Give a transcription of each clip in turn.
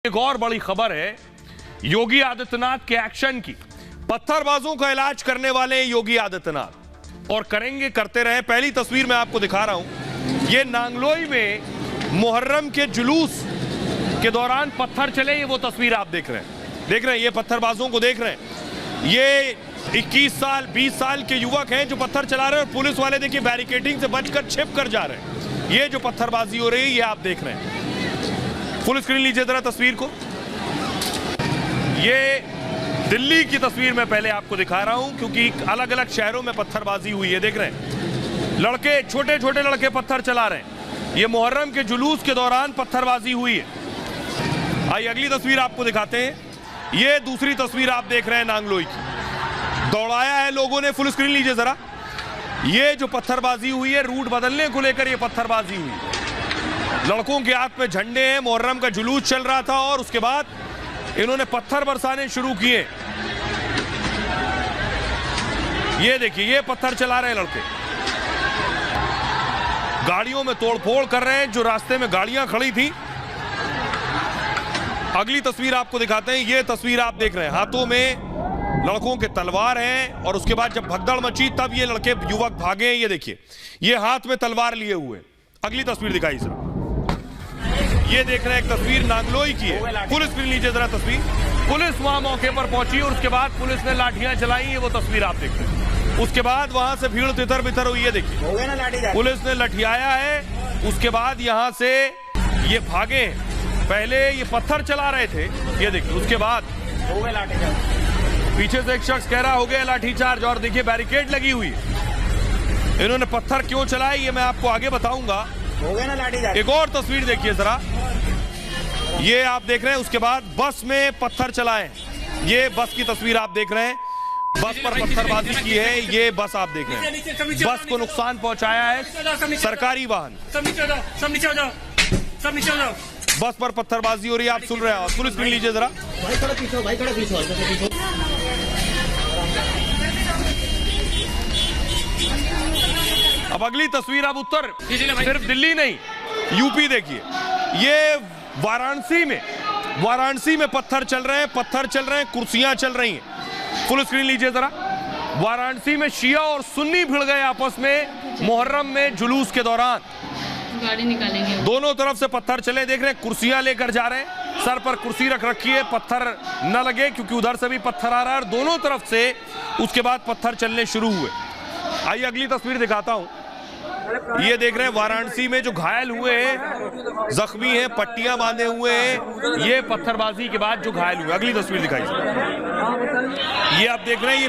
एक और बड़ी खबर है योगी आदित्यनाथ के एक्शन की। पत्थरबाजों का इलाज करने वाले योगी आदित्यनाथ और करेंगे, करते रहे। पहली तस्वीर मैं आपको दिखा रहा हूं, ये नांगलोई में मुहर्रम के जुलूस के दौरान पत्थर चले, ये वो तस्वीर आप देख रहे हैं। ये पत्थरबाजों को देख रहे हैं। ये 21 साल 20 साल के युवक हैं जो पत्थर चला रहे हैं और पुलिस वाले देखिए बैरिकेडिंग से बचकर छिप कर जा रहे हैं। ये जो पत्थरबाजी हो रही है ये आप देख रहे हैं। फुल स्क्रीन लीजिए जरा तस्वीर को। ये दिल्ली की तस्वीर मैं पहले आपको दिखा रहा हूं क्योंकि अलग अलग शहरों में पत्थरबाजी हुई है। देख रहे हैं लड़के, छोटे छोटे लड़के पत्थर चला रहे हैं। ये मुहर्रम के जुलूस के दौरान पत्थरबाजी हुई है। आइए अगली तस्वीर आपको दिखाते हैं। ये दूसरी तस्वीर आप देख रहे हैं नांगलोई की। दौड़ाया है लोगों ने। फुल स्क्रीन लीजिए जरा। ये जो पत्थरबाजी हुई है, रूट बदलने को लेकर ये पत्थरबाजी हुई है। लड़कों के हाथ में झंडे हैं, मुहर्रम का जुलूस चल रहा था और उसके बाद इन्होंने पत्थर बरसाने शुरू किए। ये देखिए, ये पत्थर चला रहे हैं लड़के, गाड़ियों में तोड़फोड़ कर रहे हैं जो रास्ते में गाड़ियां खड़ी थी। अगली तस्वीर आपको दिखाते हैं। ये तस्वीर आप देख रहे हैं, हाथों में लड़कों के तलवार हैं और उसके बाद जब भगदड़ मची तब ये लड़के युवक भागे। ये देखिए, ये हाथ में तलवार लिए हुए। अगली तस्वीर दिखाई जरा। ये देख रहे हैं एक तस्वीर नांगलोई की है। पुलिस स्क्रीन लीजिए जरा तस्वीर। पुलिस वहां मौके पर पहुंची और उसके बाद पुलिस ने लाठियां चलाई। ये वो तस्वीर आप देख रहे हैं। उसके बाद वहां से भीड़ तितर बितर हुई है। देखिए, पुलिस ने लठियाया है। उसके बाद यहां से ये भागे। पहले ये पत्थर चला रहे थे, ये देखिए। उसके बाद पीछे से एक शख्स कह रहा हो गया लाठीचार्ज और देखिए बैरिकेड लगी हुई है। इन्होंने पत्थर क्यों चलाए ये मैं आपको आगे बताऊंगा। एक और तस्वीर देखिए जरा। ये आप देख रहे हैं, उसके बाद बस में पत्थर चलाए। ये बस की तस्वीर आप देख रहे हैं। बस पर पत्थरबाजी की है। ये बस आप देख रहे हैं, बस को नुकसान पहुंचाया है सरकारी वाहन। बस पर पत्थरबाजी हो रही है, आप सुन रहे हैं। और पुलिस स्क्रीन लीजिए जरा। अब अगली तस्वीर अब उत्तर, सिर्फ दिल्ली नहीं यूपी देखिए। ये वाराणसी में पत्थर चल रहे हैं, कुर्सियां चल रही हैं। फुल स्क्रीन लीजिए जरा। वाराणसी में शिया और सुन्नी भिड़ गए आपस में मुहर्रम में जुलूस के दौरान। गाड़ी निकालेंगे। दोनों तरफ से पत्थर चले। देख रहे हैं कुर्सियां लेकर जा रहे हैं, सर पर कुर्सी रख रखी है, पत्थर न लगे क्योंकि उधर से भी पत्थर आ रहा है और दोनों तरफ से उसके बाद पत्थर चलने शुरू हुए। आइए अगली तस्वीर दिखाता हूं। ये देख रहे हैं वाराणसी में जो घायल हुए हैं, जख्मी हैं, पट्टियां बांधे हुए हैं, ये पत्थरबाजी के बाद जो घायल हुए। अगली तस्वीर दिखाई। ये आप देख रहे हैं, ये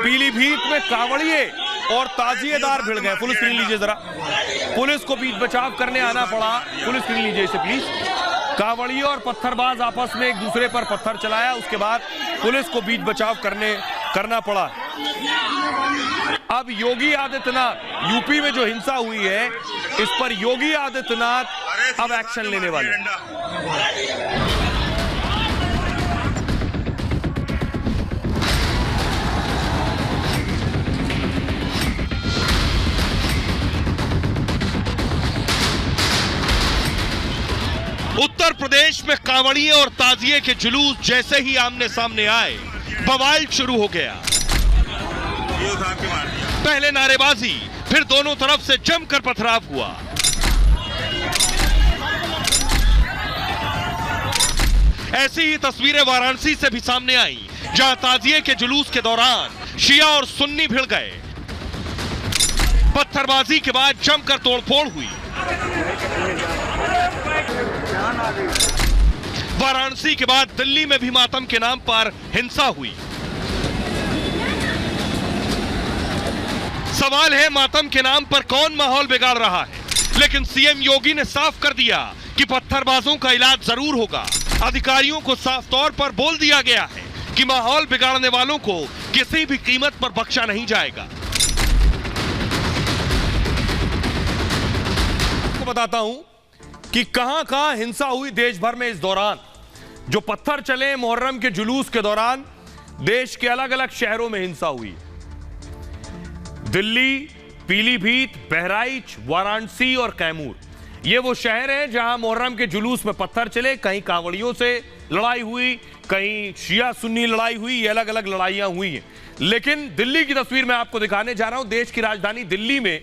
पीलीभीत में कांवड़िए और ताजिएदार भिड़ गए। पुलिस स्क्रीन लीजिए जरा। पुलिस को बीच बचाव करने आना पड़ा। पुलिस स्क्रीन लीजिए इसे प्लीज। कांवड़िए और पत्थरबाज आपस में एक दूसरे पर पत्थर चलाया, उसके बाद पुलिस को बीच बचाव करना पड़ा। अब योगी आदित्यनाथ, यूपी में जो हिंसा हुई है इस पर योगी आदित्यनाथ अब एक्शन लेने वाले हैं। उत्तर प्रदेश में कांवड़िए और ताजिए के जुलूस जैसे ही आमने सामने आए, बवाल शुरू हो गया। पहले नारेबाजी, फिर दोनों तरफ से जमकर पथराव हुआ। ऐसी ही तस्वीरें वाराणसी से भी सामने आई, जहां ताजिए के जुलूस के दौरान शिया और सुन्नी भिड़ गए। पत्थरबाजी के बाद जमकर तोड़फोड़ हुई। वाराणसी के बाद दिल्ली में भी मातम के नाम पर हिंसा हुई। सवाल है मातम के नाम पर कौन माहौल बिगाड़ रहा है, लेकिन सीएम योगी ने साफ कर दिया कि पत्थरबाजों का इलाज जरूर होगा। अधिकारियों को साफ तौर पर बोल दिया गया है कि माहौल बिगाड़ने वालों को किसी भी कीमत पर बख्शा नहीं जाएगा। आपको बताता हूं कि कहां हिंसा हुई देश भर में इस दौरान। जो पत्थर चले मुहर्रम के जुलूस के दौरान देश के अलग अलग शहरों में हिंसा हुई। दिल्ली, पीलीभीत, बहराइच, वाराणसी और कैमूर, ये वो शहर है जहां मुहर्रम के जुलूस में पत्थर चले, कहीं कांवड़ियों से लड़ाई हुई, कहीं शिया सुन्नी लड़ाई हुई, ये अलग अलग लड़ाइयां हुई हैं। लेकिन दिल्ली की तस्वीर मैं आपको दिखाने जा रहा हूं। देश की राजधानी दिल्ली में,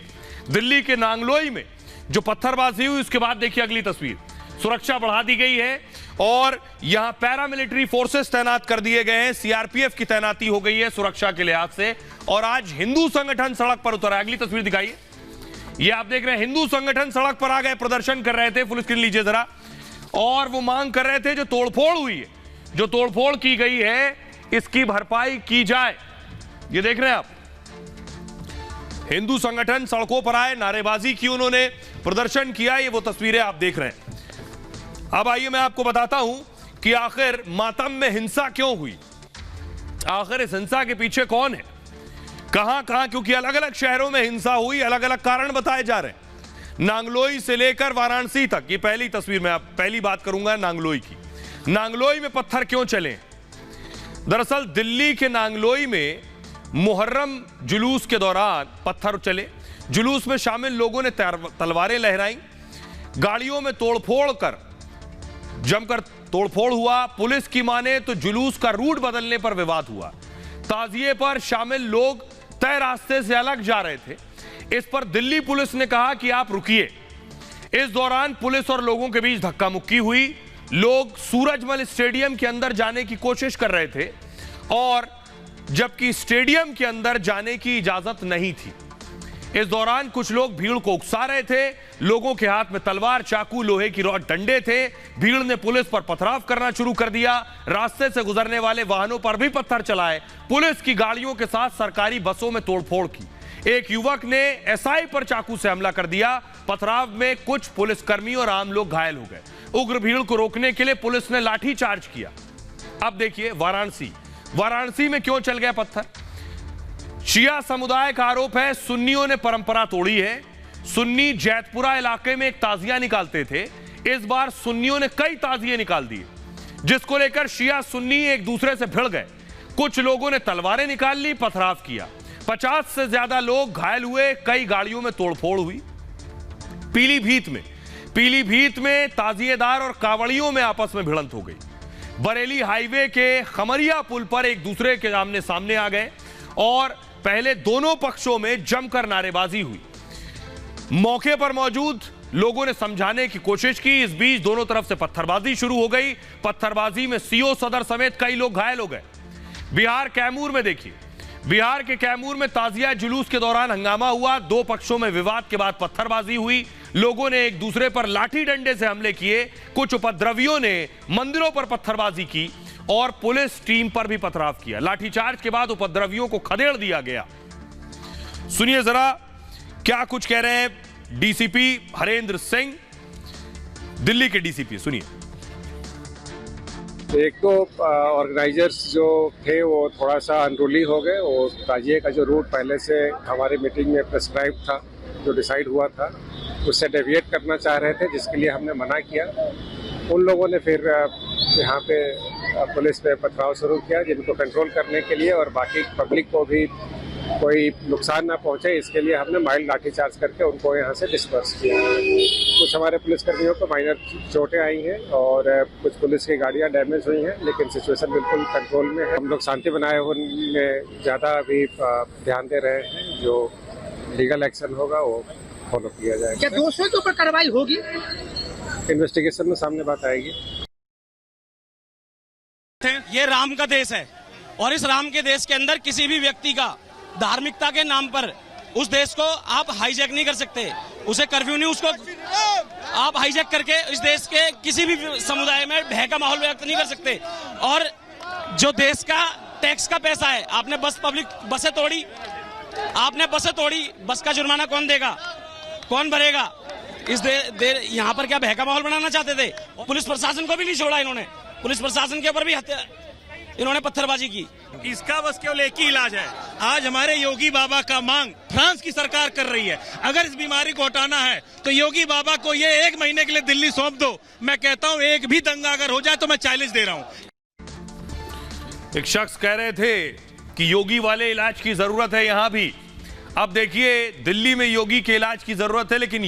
दिल्ली के नांगलोई में जो पत्थरबाजी हुई, उसके बाद देखिए अगली तस्वीर। सुरक्षा बढ़ा दी गई है और यहां पैरामिलिट्री फोर्सेस तैनात कर दिए गए हैं, सीआरपीएफ की तैनाती हो गई है सुरक्षा के लिहाज से। और आज हिंदू संगठन सड़क पर उतरा है। अगली तस्वीर दिखाइए। ये आप देख रहे हैं, हिंदू संगठन सड़क पर आ गए, प्रदर्शन कर रहे थे। फुल स्क्रीन लीजिए जरा। और वो मांग कर रहे थे जो तोड़फोड़ हुई है, जो तोड़फोड़ की गई है, इसकी भरपाई की जाए। ये देख रहे हैं आप, हिंदू संगठन सड़कों पर आए, नारेबाजी की, उन्होंने प्रदर्शन किया। ये वो तस्वीरें आप देख रहे हैं। अब आइए मैं आपको बताता हूं कि आखिर मातम में हिंसा क्यों हुई, आखिर इस हिंसा के पीछे कौन है, कहां कहां, क्योंकि अलग अलग शहरों में हिंसा हुई, अलग अलग कारण बताए जा रहे हैं। नांगलोई से लेकर वाराणसी तक। ये पहली तस्वीर में पहली बात करूंगा नांगलोई की। नांगलोई में पत्थर क्यों चले? दरअसल दिल्ली के नांगलोई में मुहर्रम जुलूस के दौरान पत्थर चले। जुलूस में शामिल लोगों ने तलवारें लहराई, गाड़ियों में तोड़फोड़ कर, जमकर तोड़फोड़ हुआ। पुलिस की माने तो जुलूस का रूट बदलने पर विवाद हुआ। ताजिए पर शामिल लोग तय रास्ते से अलग जा रहे थे। इस पर दिल्ली पुलिस ने कहा कि आप रुकिए। इस दौरान पुलिस और लोगों के बीच धक्का मुक्की हुई। लोग सूरजमल स्टेडियम के अंदर जाने की कोशिश कर रहे थे, और जबकि स्टेडियम के अंदर जाने की इजाजत नहीं थी। इस दौरान कुछ लोग भीड़ को उकसा रहे थे। लोगों के हाथ में तलवार, चाकू, लोहे की रॉड, डंडे थे। भीड़ ने पुलिस पर पथराव करना शुरू कर दिया। रास्ते से गुजरने वाले वाहनों पर भी पत्थर चलाए। पुलिस की गाड़ियों के साथ सरकारी बसों में तोड़फोड़ की। एक युवक ने एसआई पर चाकू से हमला कर दिया। पथराव में कुछ पुलिसकर्मी और आम लोग घायल हो गए। उग्र भीड़ को रोकने के लिए पुलिस ने लाठीचार्ज किया। अब देखिए वाराणसी में क्यों चल गया पत्थर। शिया समुदाय का आरोप है सुन्नियों ने परंपरा तोड़ी है। सुन्नी जैतपुरा इलाके में एक ताजिया निकालते थे। इस बार सुन्नियों ने कई ताजिए निकाल दिए, जिसको लेकर शिया सुन्नी एक दूसरे से भिड़ गए। कुछ लोगों ने तलवारें निकाल ली, पथराव किया। 50 से ज्यादा लोग घायल हुए। कई गाड़ियों में तोड़फोड़ हुई। पीलीभीत में ताजिएदार और कावड़ियों में आपस में भिड़ंत हो गई। बरेली हाईवे के खमरिया पुल पर एक दूसरे के आमने सामने आ गए और पहले दोनों पक्षों में जमकर नारेबाजी हुई। मौके पर मौजूद लोगों ने समझाने की कोशिश की। इस बीच दोनों तरफ से पत्थरबाजी शुरू हो गई। पत्थरबाजी में सीओ सदर समेत कई लोग घायल हो गए। बिहार कैमूर में देखिए, बिहार के कैमूर में ताजिया जुलूस के दौरान हंगामा हुआ। दो पक्षों में विवाद के बाद पत्थरबाजी हुई। लोगों ने एक दूसरे पर लाठी डंडे से हमले किए। कुछ उपद्रवियों ने मंदिरों पर पत्थरबाजी की और पुलिस टीम पर भी पथराव किया। लाठीचार्ज के बाद उपद्रवियों को खदेड़ दिया गया। सुनिए जरा क्या कुछ कह रहे हैं डीसीपी हरेंद्र सिंह, दिल्ली के डीसीपी। सुनिए। एक तो ऑर्गेनाइजर्स जो थे वो थोड़ा सा अनरूली हो गए। और ताजिए का जो रूट पहले से हमारे मीटिंग में प्रेस्क्राइब था, जो डिसाइड हुआ था, उससे डेविएट करना चाह रहे थे, जिसके लिए हमने मना किया। उन लोगों ने फिर यहाँ पे पुलिस पे पथराव शुरू किया, जिनको कंट्रोल करने के लिए और बाकी पब्लिक को भी कोई नुकसान ना पहुँचे, इसके लिए हमने माइल्ड लाठीचार्ज करके उनको यहाँ से डिस्पर्स किया। कुछ हमारे पुलिसकर्मियों को माइनर चोटें आई हैं और कुछ पुलिस की गाड़ियाँ डैमेज हुई हैं, लेकिन सिचुएशन बिल्कुल कंट्रोल में है। हम लोग शांति बनाए होने में ज़्यादा अभी ध्यान दे रहे हैं। जो लीगल एक्शन होगा वो फॉलो किया जाएगा। क्या दोषियों के ऊपर कार्रवाई होगी? इन्वेस्टिगेशन में सामने बात आएगी। ये राम का देश है और इस राम के देश के अंदर किसी भी व्यक्ति का धार्मिकता के नाम पर उस देश को आप हाईजैक नहीं कर सकते। उसे कर्फ्यू नहीं, उसको आप हाईजैक करके इस देश के किसी भी समुदाय में भय का माहौल व्यक्त नहीं कर सकते। और जो देश का टैक्स का पैसा है, आपने बसें तोड़ी, आपने बसें तोड़ी, बस का जुर्माना कौन देगा, कौन भरेगा? इस यहाँ पर क्या भय का माहौल बनाना चाहते थे? पुलिस प्रशासन को भी नहीं छोड़ा इन्होंने, पुलिस प्रशासन के ऊपर भी इन्होंने पत्थरबाजी की। इसका बस केवल एक ही इलाज है। आज हमारे योगी बाबा का मांग फ्रांस की सरकार कर रही है। अगर इस बीमारी को हटाना है तो योगी बाबा को ये 1 महीने के लिए दिल्ली सौंप दो। मैं कहता हूँ एक भी दंगा अगर हो जाए तो मैं चैलेंज दे रहा हूँ। एक शख्स कह रहे थे कि योगी वाले इलाज की जरूरत है यहां भी। अब देखिए दिल्ली में योगी के इलाज की जरूरत है, लेकिन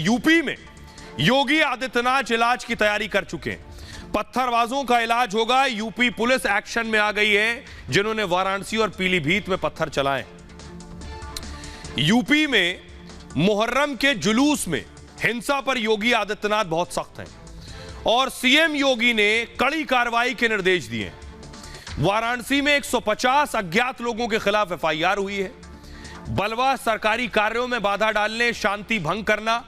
योगी आदित्यनाथ इलाज की तैयारी कर चुके हैं। पत्थरबाजों का इलाज होगा। यूपी पुलिस एक्शन में आ गई है, जिन्होंने वाराणसी और पीलीभीत में पत्थर चलाए। यूपी में मुहर्रम के जुलूस में हिंसा पर योगी आदित्यनाथ बहुत सख्त हैं और सीएम योगी ने कड़ी कार्रवाई के निर्देश दिए। वाराणसी में 150 अज्ञात लोगों के खिलाफ एफआईआर हुई है। बलवा सरकारी कार्यों में बाधा डालने, शांति भंग करना,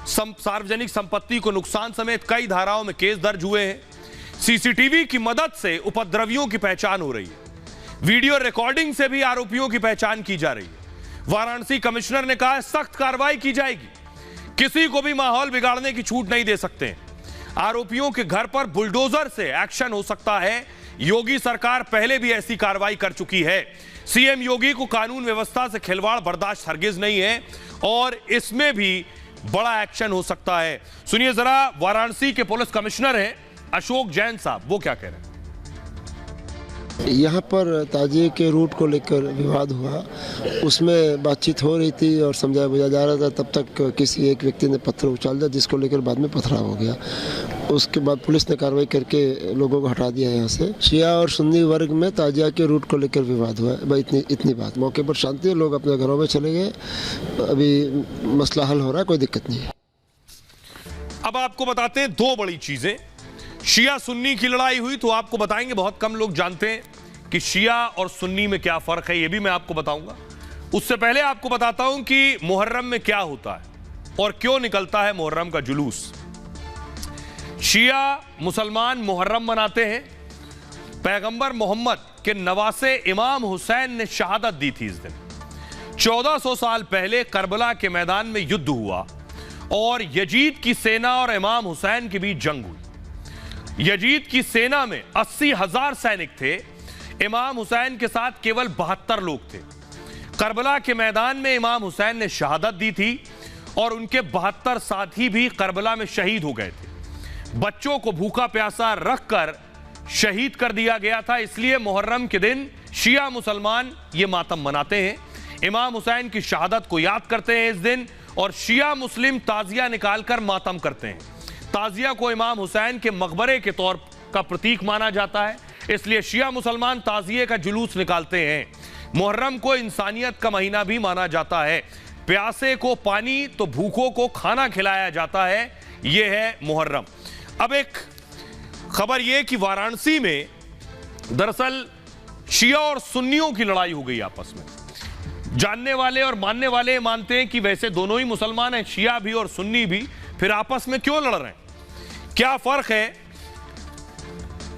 सार्वजनिक संपत्ति को नुकसान समेत कई धाराओं में केस दर्ज हुए हैं। सीसीटीवी की मदद से उपद्रवियों की पहचान हो रही है। वीडियो रिकॉर्डिंग से भी आरोपियों की पहचान की जा रही है। वाराणसी कमिश्नर ने कहा सख्त कार्रवाई की जाएगी, किसी को भी माहौल बिगाड़ने की छूट नहीं दे सकते। आरोपियों के घर पर बुलडोजर से एक्शन हो सकता है। योगी सरकार पहले भी ऐसी कार्रवाई कर चुकी है। सीएम योगी को कानून व्यवस्था से खिलवाड़ बर्दाश्त हरगिज नहीं है और इसमें भी बड़ा एक्शन हो सकता है। सुनिए जरा, वाराणसी के पुलिस कमिश्नर हैं अशोक जैन साहब, वो क्या कह रहे हैं। यहाँ पर ताजिए के रूट को लेकर विवाद हुआ, उसमें बातचीत हो रही थी और समझाया बुझाया जा रहा था। तब तक किसी एक व्यक्ति ने पत्थर उछाल दिया, जिसको लेकर बाद में पथराव हो गया। उसके बाद पुलिस ने कार्रवाई करके लोगों को हटा दिया यहाँ से। शिया और सुन्नी वर्ग में ताजिया के रूट को लेकर विवाद हुआ है। इतनी बात। मौके पर शांति है, लोग अपने घरों में चले गए। अभी मसला हल हो रहा है, कोई दिक्कत नहीं है। अब आपको बताते हैं दो बड़ी चीजें। शिया सुन्नी की लड़ाई हुई तो आपको बताएंगे, बहुत कम लोग जानते हैं कि शिया और सुन्नी में क्या फर्क है, यह भी मैं आपको बताऊंगा। उससे पहले आपको बताता हूं कि मुहर्रम में क्या होता है और क्यों निकलता है मुहर्रम का जुलूस। शिया मुसलमान मुहर्रम मनाते हैं। पैगंबर मोहम्मद के नवासे इमाम हुसैन ने शहादत दी थी इस दिन। 1400 साल पहले करबला के मैदान में युद्ध हुआ और यजीद की सेना और इमाम हुसैन के बीच जंग हुई। यजीद की सेना में 80,000 सैनिक थे, इमाम हुसैन के साथ केवल 72 लोग थे। करबला के मैदान में इमाम हुसैन ने शहादत दी थी और उनके 72 साथी भी करबला में शहीद हो गए थे। बच्चों को भूखा प्यासा रखकर शहीद कर दिया गया था। इसलिए मुहर्रम के दिन शिया मुसलमान ये मातम मनाते हैं, इमाम हुसैन की शहादत को याद करते हैं इस दिन, और शिया मुस्लिम ताजिया निकालकर मातम करते हैं। ताजिया को इमाम हुसैन के मकबरे के तौर का प्रतीक माना जाता है, इसलिए शिया मुसलमान ताजिए का जुलूस निकालते हैं। मुहर्रम को इंसानियत का महीना भी माना जाता है। प्यासे को पानी तो भूखों को खाना खिलाया जाता है, यह है मुहर्रम। अब एक खबर यह कि वाराणसी में दरअसल शिया और सुन्नियों की लड़ाई हो गई आपस में। जानने वाले और मानने वाले मानते हैं कि वैसे दोनों ही मुसलमान हैं, शिया भी और सुन्नी भी, फिर आपस में क्यों लड़ रहे हैं, क्या फर्क है,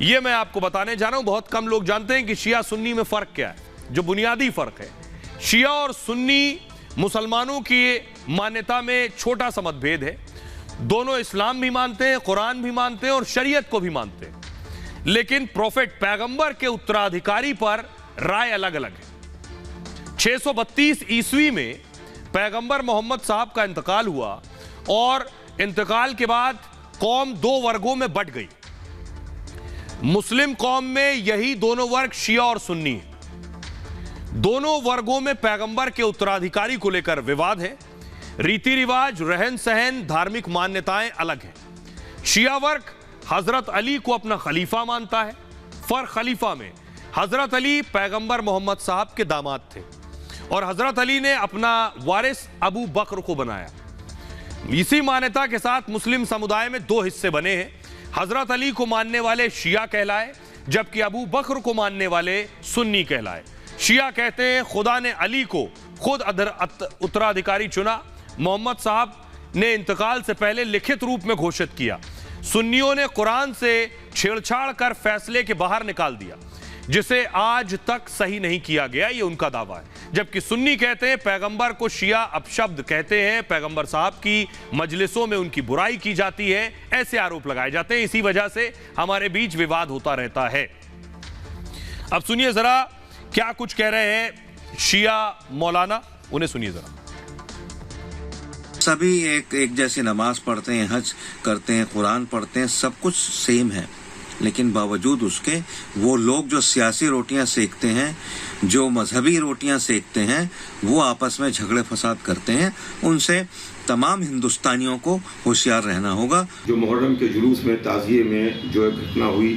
यह मैं आपको बताने जा रहा हूं। बहुत कम लोग जानते हैं कि शिया सुन्नी में फर्क क्या है। जो बुनियादी फर्क है, शिया और सुन्नी मुसलमानों की मान्यता में छोटा सा मतभेद है। दोनों इस्लाम भी मानते हैं, कुरान भी मानते हैं और शरीयत को भी मानते हैं, लेकिन प्रोफेट पैगंबर के उत्तराधिकारी पर राय अलग अलग है। 632 ईस्वी में पैगंबर मोहम्मद साहब का इंतकाल हुआ और इंतकाल के बाद कौम दो वर्गों में बंट गई। मुस्लिम कौम में यही दोनों वर्ग शिया और सुन्नी है। दोनों वर्गों में पैगंबर के उत्तराधिकारी को लेकर विवाद है। रीति रिवाज, रहन सहन, धार्मिक मान्यताएं अलग हैं। शिया वर्ग हजरत अली को अपना खलीफा मानता है। फर्क खलीफा में, हजरत अली पैगंबर मोहम्मद साहब के दामाद थे और हजरत अली ने अपना वारिस अबू बकर को बनाया। इसी मान्यता के साथ मुस्लिम समुदाय में दो हिस्से बने हैं। हजरत अली को मानने वाले शिया कहलाए, जबकि अबू बकर को मानने वाले सुन्नी कहलाए। शिया कहते हैं खुदा ने अली को खुद उत्तराधिकारी चुना। मोहम्मद साहब ने इंतकाल से पहले लिखित रूप में घोषित किया। सुन्नियों ने कुरान से छेड़छाड़ कर फैसले के बाहर निकाल दिया, जिसे आज तक सही नहीं किया गया, ये उनका दावा है। जबकि सुन्नी कहते हैं पैगंबर को शिया अपशब्द कहते हैं, पैगंबर साहब की मजलिसों में उनकी बुराई की जाती है, ऐसे आरोप लगाए जाते हैं। इसी वजह से हमारे बीच विवाद होता रहता है। अब सुनिए जरा क्या कुछ कह रहे हैं शिया मौलाना, उन्हें सुनिए जरा। सभी एक जैसे नमाज पढ़ते हैं, हज करते हैं, कुरान पढ़ते हैं, सब कुछ सेम है, लेकिन बावजूद उसके वो लोग जो सियासी रोटियां सेकते हैं, जो मजहबी रोटियां सेकते हैं, वो आपस में झगड़े फसाद करते हैं। उनसे तमाम हिंदुस्तानियों को होशियार रहना होगा। जो मुहर्रम के जुलूस में ताज़िये में जो एक घटना हुई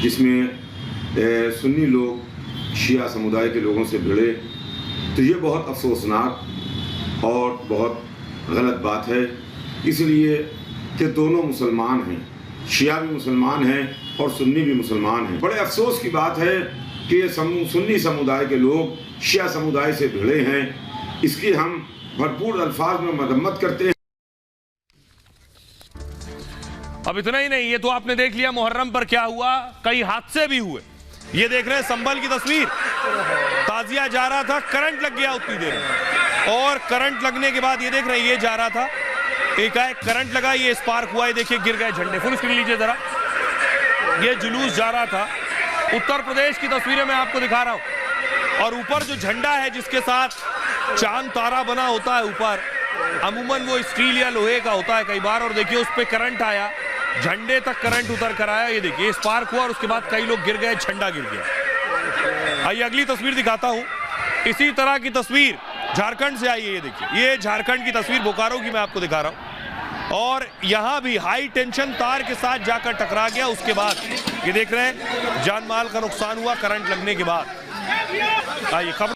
जिसमें सुन्नी लोग शिया समुदाय के लोगों से भिड़े, तो ये बहुत अफसोसनाक और बहुत गलत बात है, इसलिए कि दोनों मुसलमान हैं, शिया भी मुसलमान हैं और सुन्नी भी मुसलमान हैं। बड़े अफसोस की बात है कि ये सुन्नी समुदाय के लोग शिया समुदाय से भिड़े हैं। इसकी हम भरपूर अल्फाज में मजम्मत करते हैं। अब इतना ही नहीं, ये तो आपने देख लिया मुहर्रम पर क्या हुआ, कई हादसे भी हुए। ये देख रहे हैं संभल की तस्वीर, ताजिया जा रहा था, करंट लग गया उतनी देर में, और करंट लगने के बाद ये देख रहे हैं ये जा रहा था, एकाएक करंट लगा, ये स्पार्क हुआ, ये देखिए गिर गए झंडे। फुल स्क्रीन लीजिए जरा, ये जुलूस जा रहा था, उत्तर प्रदेश की तस्वीरें मैं आपको दिखा रहा हूं, और ऊपर जो झंडा है जिसके साथ चांद तारा बना होता है ऊपर, अमूमन वो स्टील या लोहे का होता है कई बार, और देखिए उस पर करंट आया, झंडे तक करंट उतर कर आया, ये देखिए स्पार्क हुआ और उसके बाद कई लोग गिर गए, झंडा गिर गया। आइए अगली तस्वीर दिखाता हूं, इसी तरह की तस्वीर झारखंड से आई है, ये देखिए, ये झारखंड की तस्वीर बोकारो की मैं आपको दिखा रहा हूं, और यहां भी हाई टेंशन तार के साथ जाकर टकरा गया, उसके बाद ये देख रहे हैं जान माल का नुकसान हुआ करंट लगने के बाद। आइए खबर